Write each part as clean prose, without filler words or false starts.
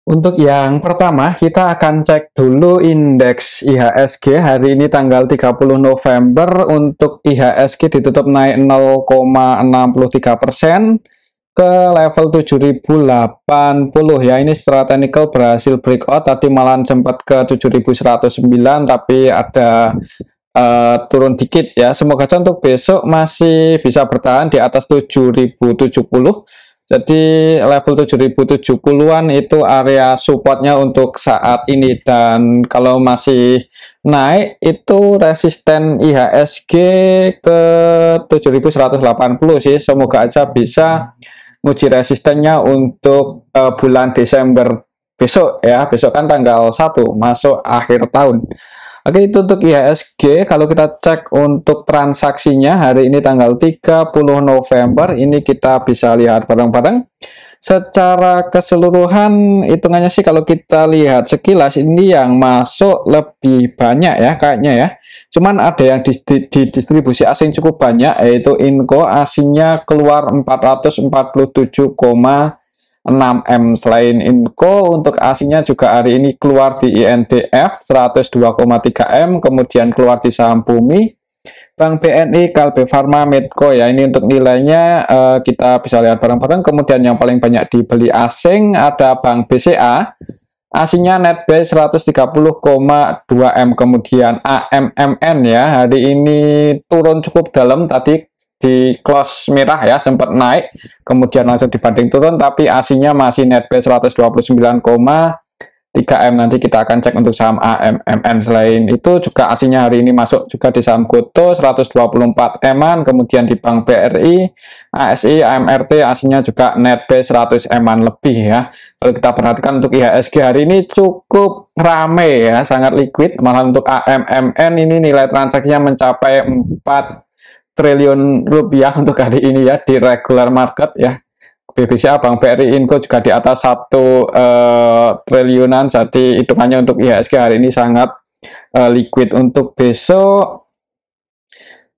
Untuk yang pertama, kita akan cek dulu indeks IHSG hari ini tanggal 30 November. Untuk IHSG ditutup naik 0,63% ke level 7080 ya. Ini secara teknikal berhasil breakout, tadi malahan sempat ke 7109 tapi ada turun dikit ya. Semoga saja untuk besok masih bisa bertahan di atas 7070. Jadi level 7070-an itu area supportnya untuk saat ini, dan kalau masih naik itu resisten IHSG ke 7180 sih. Semoga aja bisa nguji resistennya untuk bulan Desember besok ya. Besok kan tanggal 1 masuk akhir tahun. Oke, itu untuk IHSG. Kalau kita cek untuk transaksinya hari ini tanggal 30 November, ini kita bisa lihat bareng-bareng. Secara keseluruhan hitungannya sih kalau kita lihat sekilas ini yang masuk lebih banyak ya kayaknya ya. Cuman ada yang di distribusi asing cukup banyak, yaitu Inco asingnya keluar 447,6 M. Selain Inco, untuk asingnya juga hari ini keluar di INDF 102,3 M, kemudian keluar di saham Bumi, Bank BNI, Kalbe Farma, Medco ya. Ini untuk nilainya kita bisa lihat bareng-bareng. Kemudian yang paling banyak dibeli asing ada Bank BCA, asingnya net buy 130,2 M. Kemudian AMMN ya, hari ini turun cukup dalam, tadi di close merah ya, sempat naik kemudian langsung dibanding turun, tapi aslinya masih net buy 129,3 M. Nanti kita akan cek untuk saham AMMN. Selain itu juga aslinya hari ini masuk juga di saham Goto 124 M-an, kemudian di Bank BRI, ASI, AMRT aslinya juga net buy 100 M-an lebih ya. Kalau kita perhatikan untuk IHSG hari ini cukup rame ya, sangat liquid. Malah untuk AMMN ini nilai transaksinya mencapai 4 triliun rupiah untuk hari ini ya di regular market ya. BBCA, Bank BRI, Inco juga di atas 1 triliunan. Jadi hitungannya untuk IHSG hari ini sangat liquid. Untuk besok,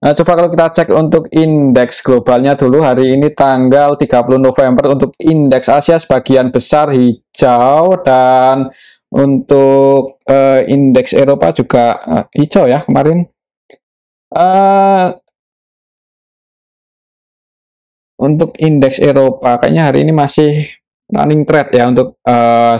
nah coba kalau kita cek untuk indeks globalnya dulu. Hari ini tanggal 30 November untuk indeks Asia sebagian besar hijau, dan untuk indeks Eropa juga hijau ya kemarin. Untuk indeks Eropa kayaknya hari ini masih running trade ya untuk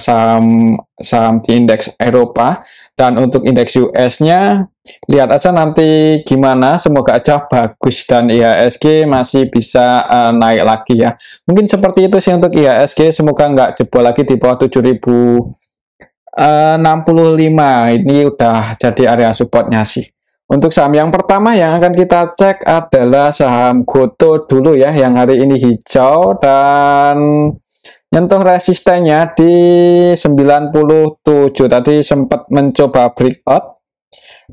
saham di indeks Eropa. Dan untuk indeks US-nya lihat aja nanti gimana, semoga aja bagus dan IHSG masih bisa naik lagi ya. Mungkin seperti itu sih untuk IHSG, semoga nggak jebol lagi di bawah 7065. Ini udah jadi area supportnya sih. Untuk saham yang pertama yang akan kita cek adalah saham Goto dulu ya, yang hari ini hijau dan nyentuh resistennya di 97. Tadi sempat mencoba breakout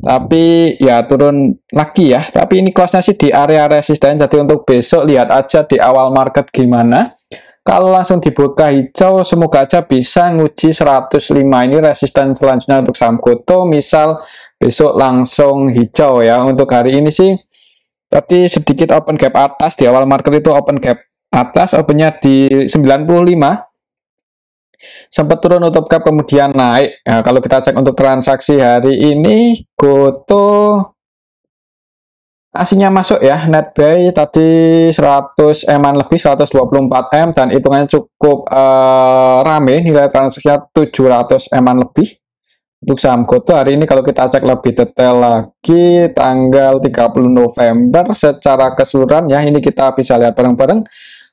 tapi ya turun lagi ya. Tapi ini close-nya sih di area resisten. Jadi untuk besok lihat aja di awal market gimana. Kalau langsung dibuka hijau, semoga aja bisa nguji 105. Ini resisten selanjutnya untuk saham Goto. Misal besok langsung hijau ya. Untuk hari ini sih tadi sedikit open gap atas. Di awal market itu open gap atas, opennya di 95. Sempat turun nutup gap kemudian naik. Nah, kalau kita cek untuk transaksi hari ini, Goto aslinya masuk ya, net buy tadi 100 M-an lebih, 124 M, dan hitungannya cukup rame, nilai transaksinya 700 M-an lebih. Untuk saham Goto hari ini kalau kita cek lebih detail lagi tanggal 30 November secara keseluruhan ya, ini kita bisa lihat bareng-bareng.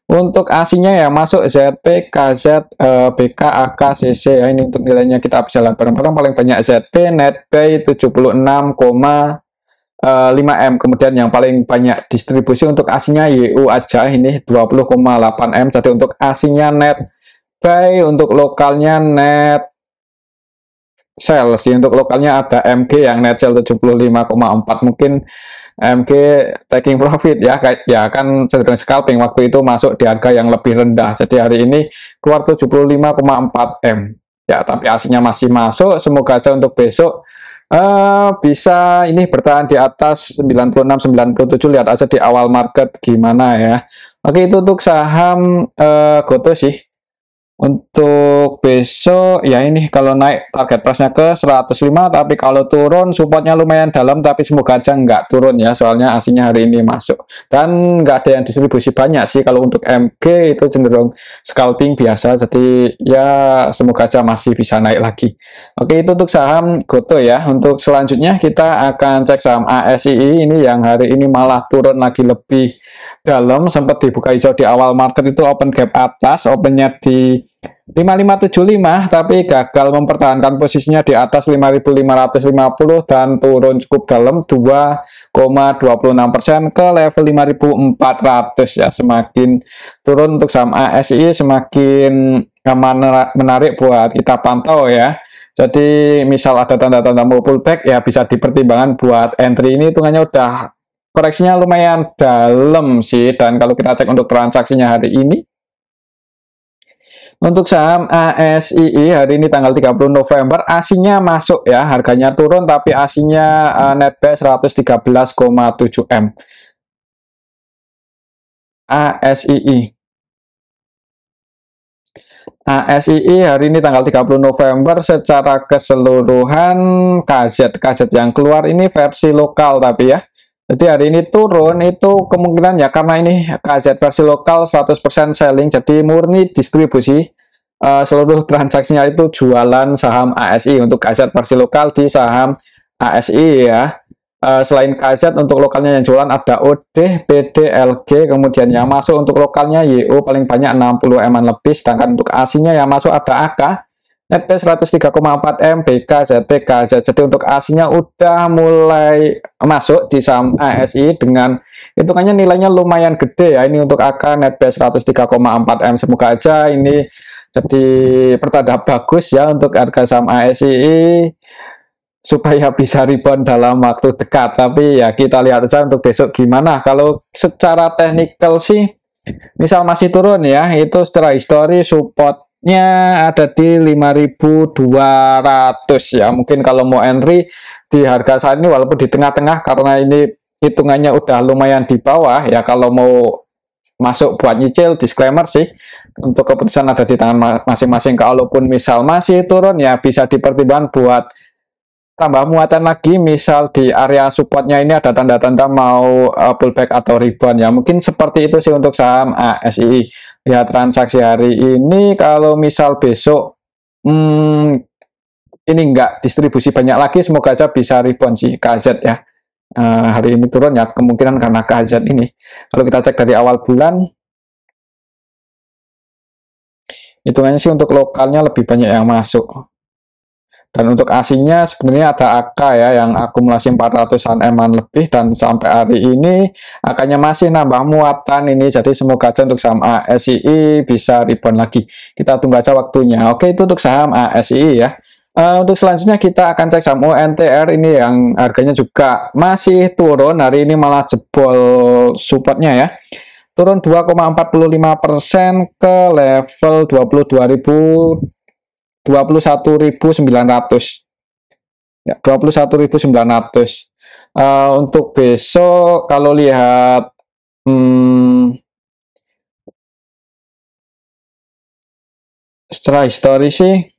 Untuk aslinya ya masuk ZP, KZ, BK, AK, CC ya, ini untuk nilainya kita bisa lihat bareng-bareng. Paling banyak ZP, net buy 76,5 M. Kemudian yang paling banyak distribusi untuk aslinya YU aja, ini 20,8 M. Jadi untuk aslinya net buy, untuk lokalnya net sell sih. Untuk lokalnya ada MG yang net sell 75,4. Mungkin MG taking profit ya, kan sedang scalping, waktu itu masuk di harga yang lebih rendah. Jadi hari ini keluar 75,4 M ya, tapi aslinya masih masuk. Semoga aja untuk besok bisa ini bertahan di atas 96-97. Lihat aja di awal market gimana ya. Oke, itu untuk saham Goto sih. Untuk besok ya ini kalau naik target price-nya ke 105, tapi kalau turun supportnya lumayan dalam, tapi semoga aja nggak turun ya, soalnya aslinya hari ini masuk. Dan nggak ada yang distribusi banyak sih, kalau untuk MG itu cenderung scalping biasa, jadi ya semoga aja masih bisa naik lagi. Oke, itu untuk saham Goto ya. Untuk selanjutnya kita akan cek saham ASII ini yang hari ini malah turun lagi lebih dalam, sempat dibuka hijau di awal market itu open gap atas, opennya di 5575 tapi gagal mempertahankan posisinya di atas 5550 dan turun cukup dalam 2,26% ke level 5400 ya. Semakin turun untuk saham ASI semakin menarik buat kita pantau ya. Jadi misal ada tanda-tanda mau pullback ya bisa dipertimbangkan buat entry. Ini hitungannya udah koreksinya lumayan dalam sih, dan kalau kita cek untuk transaksinya hari ini untuk saham ASII hari ini tanggal 30 November, ASINya masuk ya, harganya turun tapi ASINya net buy 113,7 M. ASII hari ini tanggal 30 November secara keseluruhan KZ yang keluar ini versi lokal tapi ya. Jadi hari ini turun itu kemungkinan ya karena ini KZ versi lokal 100% selling, jadi murni distribusi seluruh transaksinya itu jualan saham ASI untuk KZ versi lokal di saham ASI ya. Selain KZ untuk lokalnya yang jualan ada OD, PD, LG, kemudian yang masuk untuk lokalnya YO paling banyak 60 M lebih, sedangkan untuk ASI-nya yang masuk ada AK, net buy 103,4 M, BK, ZP, KZ. Jadi untuk ASI-nya udah mulai masuk di saham ASI dengan hitungannya nilainya lumayan gede ya. Ini untuk AK net buy 103,4 M. Semoga aja ini jadi pertanda bagus ya untuk harga saham ASI supaya bisa rebound dalam waktu dekat. Tapi ya kita lihat saja untuk besok gimana. Kalau secara teknikal sih misal masih turun ya, itu secara histori supportnya ada di 5200 ya. Mungkin kalau mau entry di harga saat ini walaupun di tengah-tengah karena ini hitungannya udah lumayan di bawah ya, kalau mau masuk buat nyicil disclaimer sih untuk keputusan ada di tangan masing-masing. Kalaupun misal masih turun ya bisa dipertimbangkan buat tambah muatan lagi, misal di area supportnya ini ada tanda-tanda mau pullback atau rebound ya, mungkin seperti itu sih untuk saham ASII. Lihat transaksi hari ini, kalau misal besok ini enggak distribusi banyak lagi, semoga aja bisa rebound sih KZ ya. Hari ini turun ya kemungkinan karena KZ ini. Kalau kita cek dari awal bulan hitungannya sih untuk lokalnya lebih banyak yang masuk. Dan untuk ASINya sebenarnya ada AK ya yang akumulasi 400-an M lebih, dan sampai hari ini AK-nya masih nambah muatan ini. Jadi semoga aja untuk saham ASII bisa rebound lagi. Kita tunggu aja waktunya. Oke, itu untuk saham ASII ya. Untuk selanjutnya kita akan cek saham ONTR ini yang harganya juga masih turun. Hari ini malah jebol supportnya ya. Turun 2,45% ke level 21.900 ya, 21.900. Untuk besok kalau lihat secara histori sih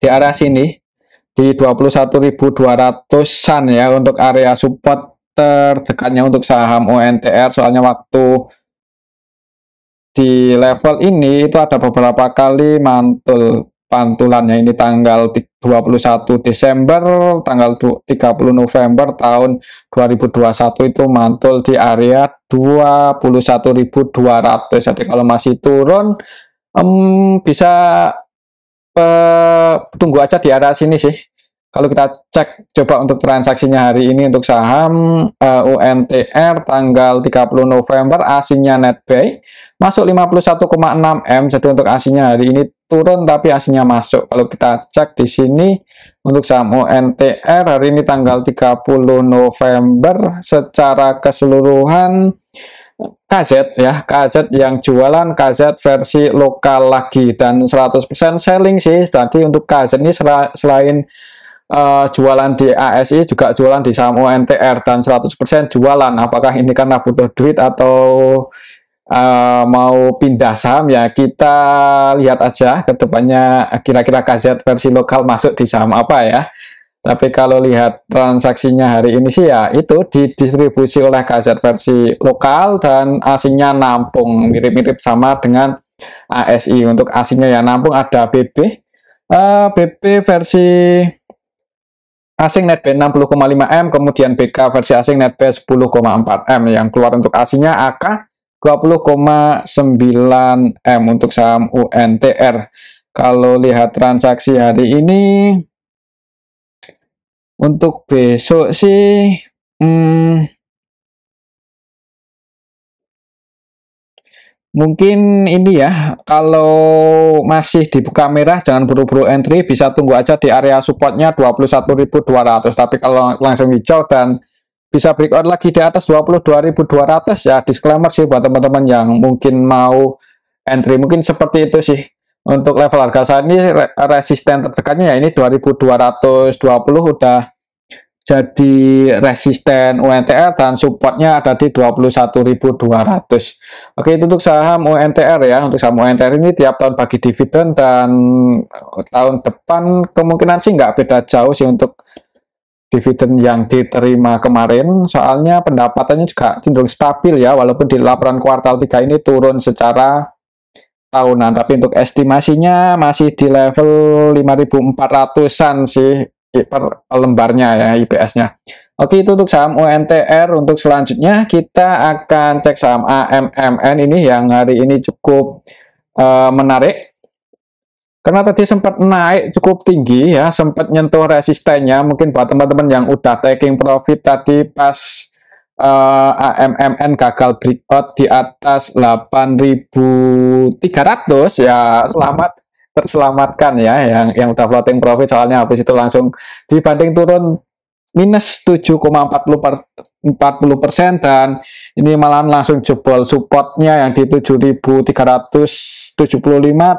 di area sini di 21.200-an ya untuk area support terdekatnya untuk saham ONTR. Soalnya waktu di level ini itu ada beberapa kali pantulannya. Ini tanggal 21 Desember, tanggal 30 November tahun 2021 itu mantul di area 21.200. Jadi kalau masih turun bisa tunggu aja di area sini sih. Kalau kita cek coba untuk transaksinya hari ini untuk saham ONTR tanggal 30 November, ASINya net buy masuk 51,6 M. Jadi untuk ASINya hari ini turun tapi ASINya masuk. Kalau kita cek di sini untuk saham ONTR hari ini tanggal 30 November secara keseluruhan KZ ya, KZ yang jualan KZ versi lokal lagi dan 100% selling sih. Jadi untuk KZ ini selain jualan di ASI juga jualan di saham ONTR dan 100% jualan. Apakah ini karena butuh duit atau mau pindah saham ya kita lihat aja ke depannya kira-kira KZ versi lokal masuk di saham apa ya. Tapi kalau lihat transaksinya hari ini sih ya itu didistribusi oleh KZ versi lokal dan asingnya nampung, mirip-mirip sama dengan ASI. Untuk asingnya ya nampung ada BB versi asing netbuy 60,5 M, kemudian BK versi asing netbuy 10,4 M. Yang keluar untuk asingnya AK 20,9 M untuk saham UNTR. Kalau lihat transaksi hari ini untuk besok sih mungkin ini ya, kalau masih dibuka merah jangan buru-buru entry, bisa tunggu aja di area supportnya 21.200. Tapi kalau langsung hijau dan bisa breakout lagi di atas 22.200 ya disclaimer sih buat teman-teman yang mungkin mau entry, mungkin seperti itu sih. Untuk level harga saat ini resisten terdekatnya ya ini 2220 udah jadi resisten UNTR dan supportnya ada di 21.200. Oke, itu untuk saham UNTR ya. Untuk saham UNTR ini tiap tahun bagi dividen dan tahun depan kemungkinan sih nggak beda jauh sih untuk dividen yang diterima kemarin. Soalnya pendapatannya juga cenderung stabil ya, walaupun di laporan kuartal 3 ini turun secara tahunan, tapi untuk estimasinya masih di level 5.400-an sih per lembarnya ya IPS-nya. Oke, itu untuk saham UNTR. Untuk selanjutnya kita akan cek saham AMMN ini yang hari ini cukup menarik. Karena tadi sempat naik cukup tinggi ya, sempat nyentuh resistennya. Mungkin buat teman-teman yang udah taking profit tadi pas AMMN gagal breakout di atas 8.300 ya, terselamatkan ya yang udah floating profit, soalnya habis itu langsung dibanding turun minus 7,40% dan ini malah langsung jebol supportnya yang di 7.375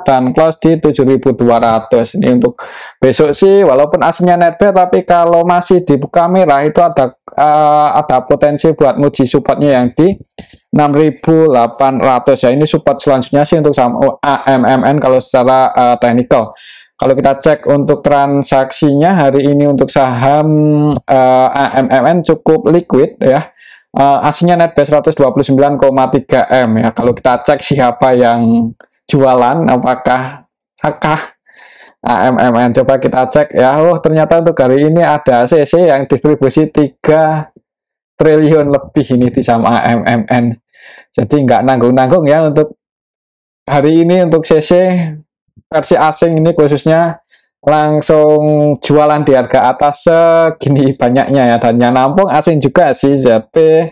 dan close di 7.200. Ini untuk besok sih walaupun aslinya netbuy, tapi kalau masih dibuka merah itu ada potensi buat nguji supportnya yang di 6.800 ya. Ini support selanjutnya sih untuk saham AMMN kalau secara teknikal. Kalau kita cek untuk transaksinya hari ini untuk saham AMMN cukup liquid ya. Aslinya netbuy 129,3 M ya. Kalau kita cek siapa yang jualan, apakah AMMN, coba kita cek ya. Oh, ternyata untuk hari ini ada CC yang distribusi 3 triliun lebih ini di saham AMMN. Jadi nggak nanggung-nanggung ya untuk hari ini. Untuk CC versi asing ini khususnya langsung jualan di harga atas segini banyaknya ya, dan yang nampung asing juga sih, ZP,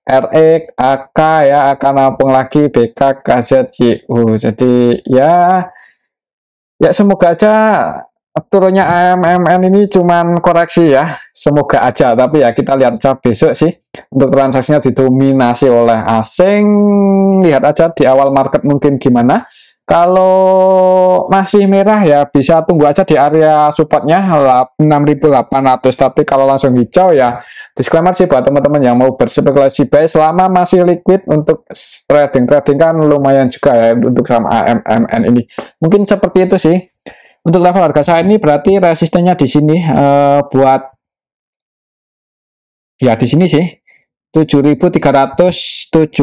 RX, AK ya, akan nampung lagi BK, KZJU. Jadi ya semoga aja turunnya AMMN ini cuman koreksi ya, semoga aja. Tapi ya kita lihat aja besok sih. Untuk transaksinya didominasi oleh asing, lihat aja di awal market mungkin gimana. Kalau masih merah ya bisa tunggu aja di area supportnya 6.800. Tapi kalau langsung hijau ya disclaimer sih buat teman-teman yang mau berspekulasi buy selama masih liquid. Untuk trading kan lumayan juga ya untuk saham AMMN ini. Mungkin seperti itu sih. Untuk level harga saat ini berarti resistennya di sini buat ya di sini sih 7.375,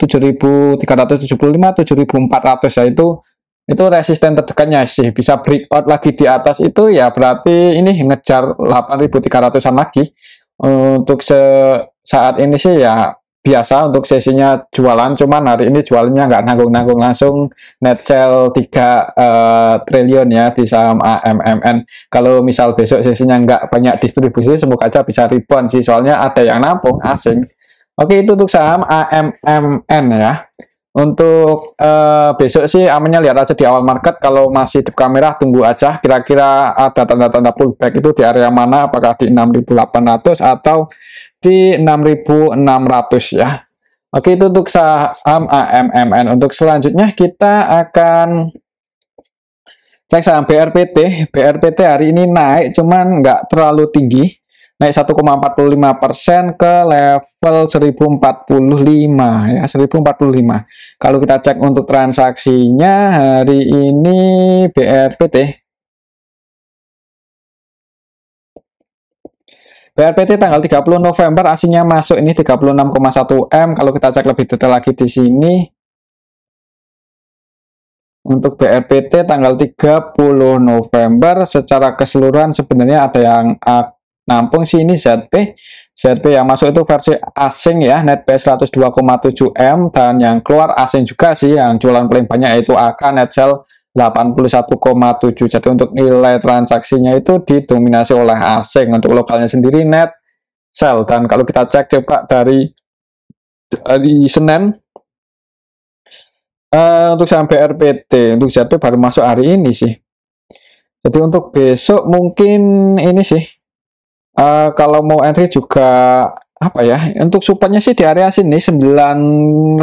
7.400 ya, itu resisten terdekatnya sih. Bisa breakout lagi di atas itu ya berarti ini ngejar 8.300-an lagi. Untuk saat ini sih ya biasa untuk sesinya jualan, cuman hari ini jualannya nggak nanggung-nanggung, langsung net sell 3 triliun ya di saham AMMN. Kalau misal besok sesinya nggak banyak distribusi, semoga aja bisa rebound sih, soalnya ada yang nampung asing. Oke, itu untuk saham AMMN ya. Untuk besok sih amannya lihat aja di awal market. Kalau masih di kamera tunggu aja kira-kira ada tanda-tanda pullback itu di area mana, apakah di 6.800 atau di 6.600 ya. Oke, itu untuk saham AMMN. Untuk selanjutnya kita akan cek saham BRPT. BRPT hari ini naik cuman nggak terlalu tinggi. naik 1,45% ke level 1045 ya, 1045. Kalau kita cek untuk transaksinya hari ini BRPT tanggal 30 November aslinya masuk ini 36,1 M. Kalau kita cek lebih detail lagi di sini untuk BRPT tanggal 30 November secara keseluruhan sebenarnya ada yang nampung sih ini ZP yang masuk itu versi asing ya, NetBS 102,7 M, dan yang keluar asing juga sih, yang jualan paling banyak yaitu AK Netcell 81,7. Jadi untuk nilai transaksinya itu didominasi oleh asing. Untuk lokalnya sendiri Netcell, dan kalau kita cek coba dari Senin untuk saham BRPT, untuk ZP baru masuk hari ini sih. Jadi untuk besok mungkin ini sih, kalau mau entry juga apa ya, untuk supportnya sih di area sini 995,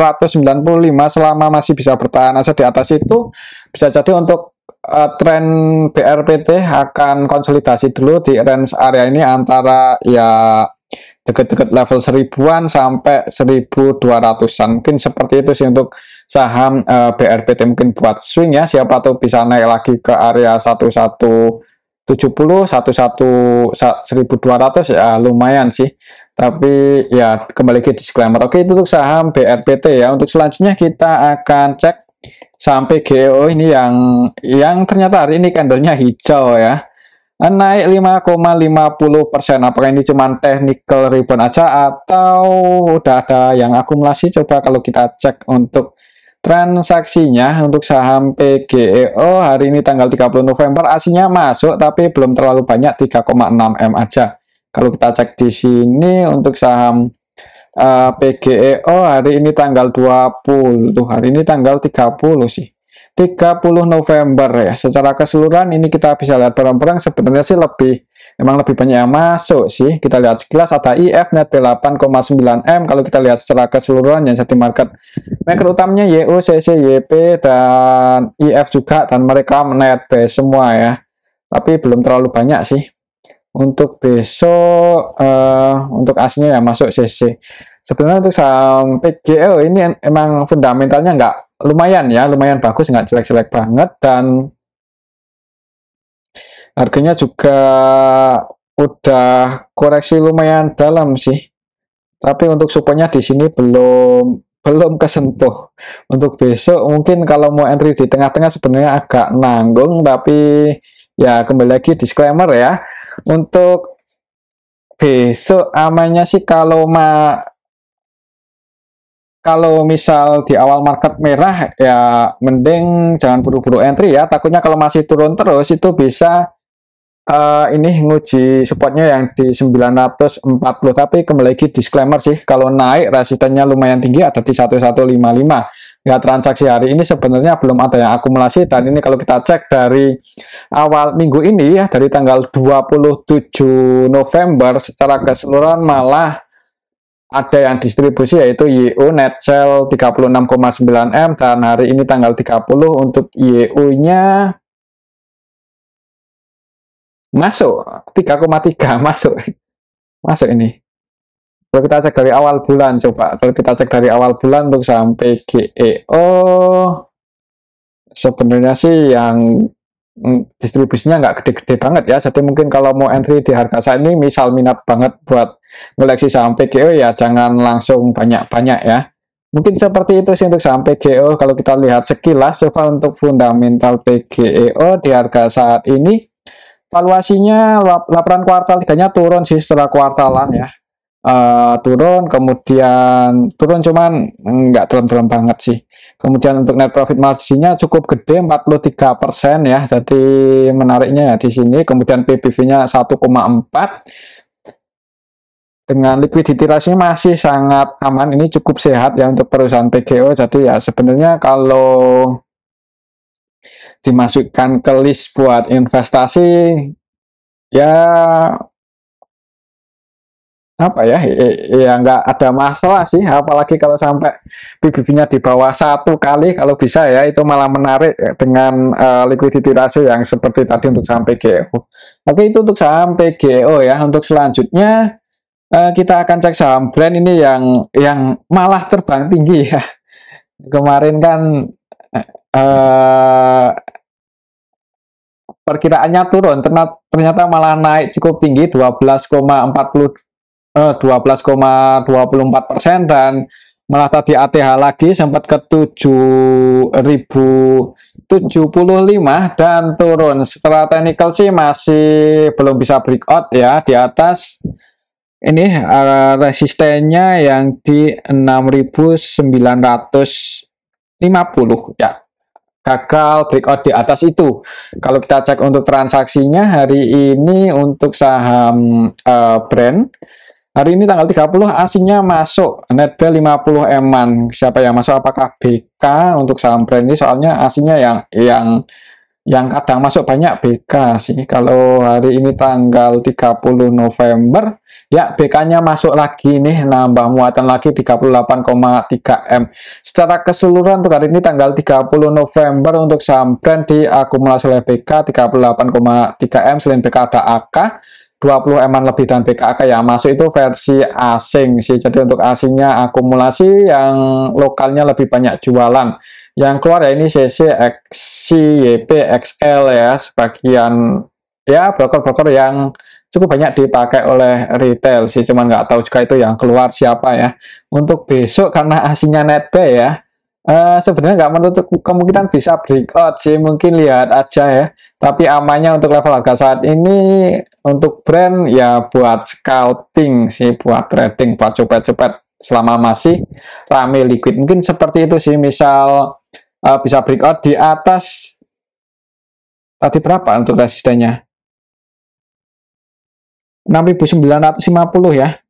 selama masih bisa bertahan aja di atas itu bisa jadi untuk tren BRPT akan konsolidasi dulu di range area ini antara ya dekat-dekat level 1000-an sampai 1200-an, mungkin seperti itu sih untuk saham BRPT. Mungkin buat swing ya, siapa tahu bisa naik lagi ke area 1170, 1200 ya, lumayan sih. Tapi ya kembali ke disclaimer. Oke, itu untuk saham BRPT ya. Untuk selanjutnya kita akan cek sampai GEO ini yang ternyata hari ini candlenya hijau ya, naik 5,50%. Apakah ini cuma technical rebound aja atau udah ada yang akumulasi? Coba kalau kita cek untuk transaksinya untuk saham PGEO hari ini tanggal 30 November aslinya masuk tapi belum terlalu banyak, 3,6 M aja. Kalau kita cek di sini untuk saham PGEO hari ini tanggal 20, hari ini tanggal 30 sih. 30 November ya. Secara keseluruhan ini kita bisa lihat barang-barang sebenarnya sih memang lebih banyak yang masuk sih. Kita lihat sekilas ada IF net 8,9 M. Kalau kita lihat secara keseluruhan yang jadi market maker utamanya YU, CC, YP dan IF juga, dan mereka net B semua ya. Tapi belum terlalu banyak sih. Untuk besok untuk aslinya ya masuk CC. Sebenarnya untuk saham PGL ini emang fundamentalnya lumayan ya, lumayan bagus, nggak jelek-jelek banget, dan harganya juga udah koreksi lumayan dalam sih. Tapi untuk supportnya di sini belum kesentuh. Untuk besok mungkin kalau mau entry di tengah-tengah sebenarnya agak nanggung, tapi ya kembali lagi disclaimer ya. Untuk besok amannya sih kalau misal di awal market merah ya mending jangan buru-buru entry ya, takutnya kalau masih turun terus itu bisa ini nguji supportnya yang di 940. Tapi kembali lagi disclaimer sih, kalau naik resistennya lumayan tinggi ada di 1155 ya. Transaksi hari ini sebenarnya belum ada yang akumulasi, dan ini kalau kita cek dari awal minggu ini ya, dari tanggal 27 November secara keseluruhan malah ada yang distribusi yaitu YU Netcell 36,9 M, dan hari ini tanggal 30 untuk YU-nya masuk 3,3 masuk ini. Kalau kita cek dari awal bulan, coba kalau kita cek dari awal bulan untuk sampai GEO sebenarnya sih yang distribusinya nggak gede-gede banget ya. Jadi mungkin kalau mau entry di harga saat ini, misal minat banget buat koleksi saham PGO ya jangan langsung banyak-banyak ya. Mungkin seperti itu sih untuk saham PGO. Kalau kita lihat sekilas coba untuk fundamental PGO di harga saat ini, valuasinya laporan kuartal 3-nya turun sih setelah kuartalan ya. Turun, kemudian turun cuman nggak dalam-dalam banget sih. Kemudian untuk net profit marginnya cukup gede, 43% ya. Jadi menariknya ya di sini. Kemudian PBV-nya 1,4. Dengan liquidity ratio masih sangat aman. Ini cukup sehat ya untuk perusahaan PGO. Jadi ya sebenarnya kalau dimasukkan ke list buat investasi ya apa ya, ya nggak ada masalah sih, apalagi kalau sampai PBV-nya di bawah 1 kali, kalau bisa ya itu malah menarik dengan liquidity ratio yang seperti tadi untuk saham PGO. Oke, itu untuk saham PGO ya. Untuk selanjutnya kita akan cek saham brand ini yang malah terbang tinggi ya. Kemarin kan perkiraannya turun, ternyata malah naik cukup tinggi 12,24% dan malah tadi ATH lagi sempat ke 7.075 dan turun. Setelah technical sih masih belum bisa breakout ya di atas. Ini resistennya yang di 6.950 ya, gagal breakout di atas itu. Kalau kita cek untuk transaksinya hari ini untuk saham brand, hari ini tanggal 30 asingnya masuk netbel 50 eman. Siapa yang masuk? Apakah BK untuk saham brand ini? Soalnya asingnya yang kadang masuk banyak BK sih. Kalau hari ini tanggal 30 November ya, BK-nya masuk lagi nih, nambah muatan lagi 38,3 M. Secara keseluruhan untuk hari ini tanggal 30 November untuk saham brand diakumulasi oleh BK 38,3 M. Selain BK ada AK 20 M lebih dan BKK yang masuk itu versi asing sih. Jadi untuk asingnya akumulasi, yang lokalnya lebih banyak jualan. Yang keluar ya ini CC, XC, YP, XL ya, sebagian ya broker-broker yang cukup banyak dipakai oleh retail sih, cuman nggak tahu juga itu yang keluar siapa ya. Untuk besok karena asingnya netbuy ya, sebenarnya nggak menutup kemungkinan bisa breakout sih, mungkin lihat aja ya. Tapi amannya untuk level harga saat ini untuk brand ya buat scouting sih, buat trading, buat copet-copet selama masih rame liquid. Mungkin seperti itu sih, misal bisa breakout di atas tadi berapa untuk resistennya? 6.950 ya.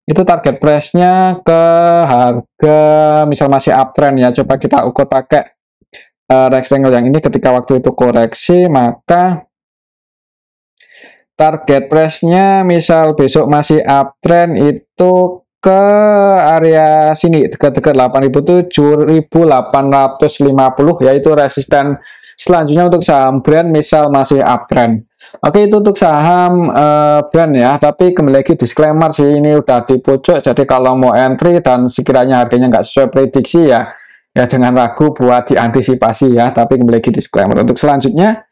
Itu target price-nya ke harga misal masih uptrend ya. Coba kita ukur pakai rectangle yang ini. Ketika waktu itu koreksi, maka target price-nya misal besok masih uptrend itu ke area sini dekat-dekat 8.000, 7.850 yaitu resisten selanjutnya untuk saham brand misal masih uptrend. Oke, itu untuk saham brand ya, tapi kembali lagi disclaimer sih, ini udah di pojok, jadi kalau mau entry dan sekiranya harganya nggak sesuai prediksi ya jangan ragu buat diantisipasi ya. Tapi kembali lagi disclaimer. Untuk selanjutnya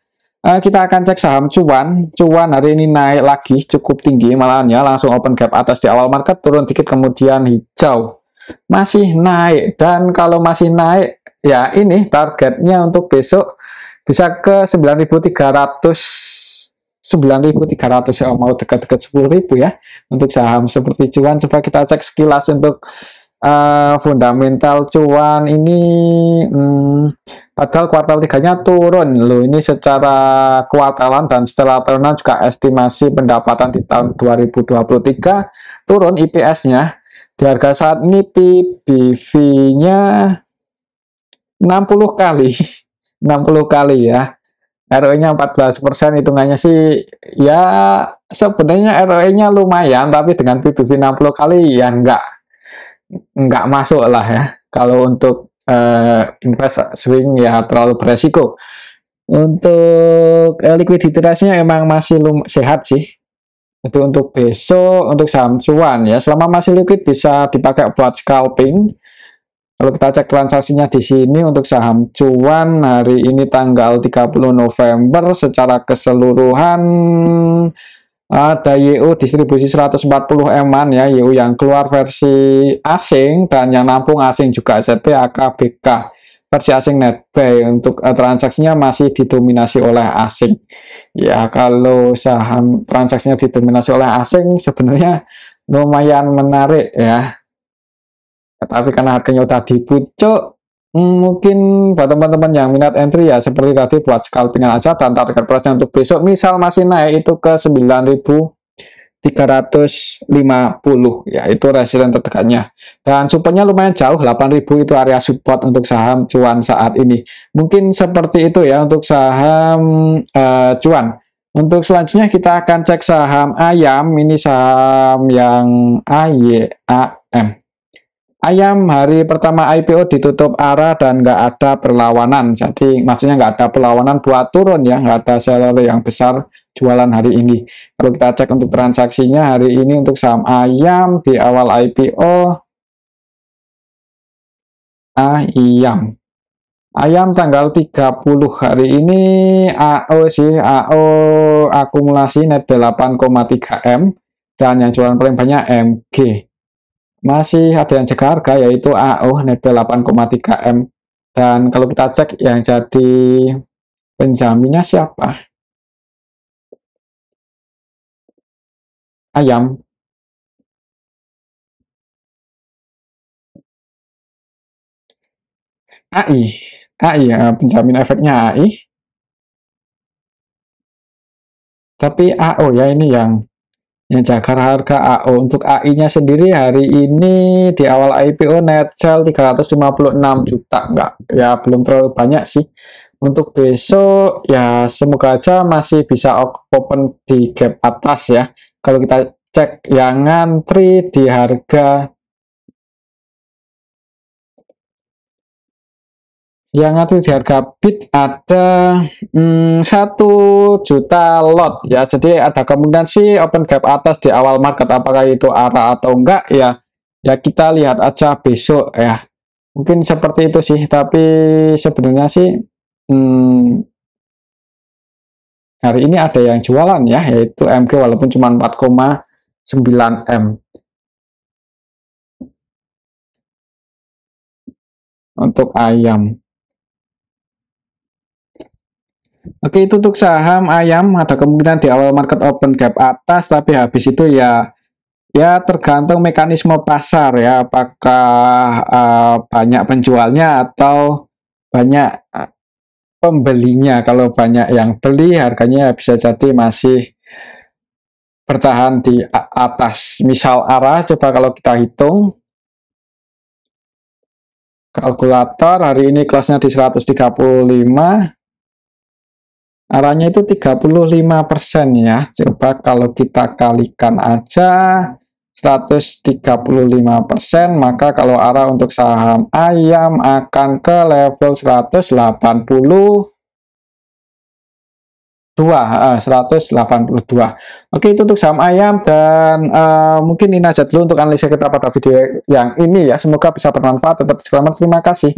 kita akan cek saham cuan hari ini naik lagi cukup tinggi, malahan ya langsung open gap atas di awal market, turun dikit kemudian hijau, masih naik. Dan kalau masih naik ya ini targetnya untuk besok bisa ke 9.300 ya, mau dekat-dekat 10.000 ya untuk saham seperti cuan. Coba kita cek sekilas untuk fundamental cuan ini. Padahal kuartal 3-nya turun loh ini secara kuartalan, dan secara tahunan juga estimasi pendapatan di tahun 2023 turun. IPS-nya di harga saat ini PBV-nya 60 kali 60 kali ya. ROE-nya 14%, hitungannya sih ya sebenarnya ROE-nya lumayan, tapi dengan PBV 60 kali ya nggak masuk lah ya. Kalau untuk invest swing ya terlalu beresiko. Untuk liquidity ratio-nya emang masih sehat sih. Itu untuk besok untuk saham cuan ya, selama masih liquid bisa dipakai buat scalping. Kalau kita cek transaksinya di sini untuk saham cuan hari ini tanggal 30 November secara keseluruhan ada YU distribusi 140 eman ya, YU yang keluar versi asing dan yang nampung asing juga, ZP, AK, BK versi asing netbuy. Untuk transaksinya masih didominasi oleh asing ya. Kalau saham transaksinya didominasi oleh asing sebenarnya lumayan menarik ya, tapi karena harganya udah di pucuk, mungkin buat teman-teman yang minat entry ya seperti tadi buat scalpingan aja. Dan target price-nya untuk besok misal masih naik itu ke 9.350 ya, itu resisten terdekatnya. Dan supportnya lumayan jauh, 8.000 itu area support untuk saham cuan saat ini. Mungkin seperti itu ya untuk saham cuan. Untuk selanjutnya kita akan cek saham ayam. Ini saham yang AYAM. Ayam hari pertama IPO ditutup arah dan nggak ada perlawanan. Jadi maksudnya nggak ada perlawanan buat turun ya, nggak ada seller yang besar jualan hari ini. Kalau kita cek untuk transaksinya hari ini untuk saham ayam di awal IPO, ayam tanggal 30 hari ini AO akumulasi net 8,3 M dan yang jualan paling banyak MG. Masih ada yang jaga harga yaitu AO net 8,3 M. Dan kalau kita cek yang jadi penjaminnya siapa? Ayam. AI ya, penjamin efeknya AI. Tapi AO ya ini yang jaga harga AO. Untuk AI-nya sendiri hari ini di awal IPO net sell 356 juta. Enggak, ya belum terlalu banyak sih. Untuk besok ya semoga aja masih bisa open di gap atas ya. Kalau kita cek yang ngantri di harga bid ada 1 juta lot ya, jadi ada kemungkinan sih open gap atas di awal market. Apakah itu arah atau enggak ya, kita lihat aja besok ya, mungkin seperti itu sih. Tapi sebenarnya sih hari ini ada yang jualan ya, yaitu MG walaupun cuma 4,9 M untuk ayam. Oke, itu untuk saham ayam ada kemungkinan di awal market open gap atas, tapi habis itu ya tergantung mekanisme pasar ya, apakah banyak penjualnya atau banyak pembelinya. Kalau banyak yang beli, harganya bisa jadi masih bertahan di atas. Misal arah, coba kalau kita hitung kalkulator hari ini kelasnya di 135, arahnya itu 35% ya. Coba kalau kita kalikan aja 135%, maka kalau arah untuk saham ayam akan ke level 182. Oke, itu untuk saham ayam. Dan mungkin ini aja dulu untuk analisa kita pada video yang ini ya. Semoga bisa bermanfaat. Tetap selamat, terima kasih.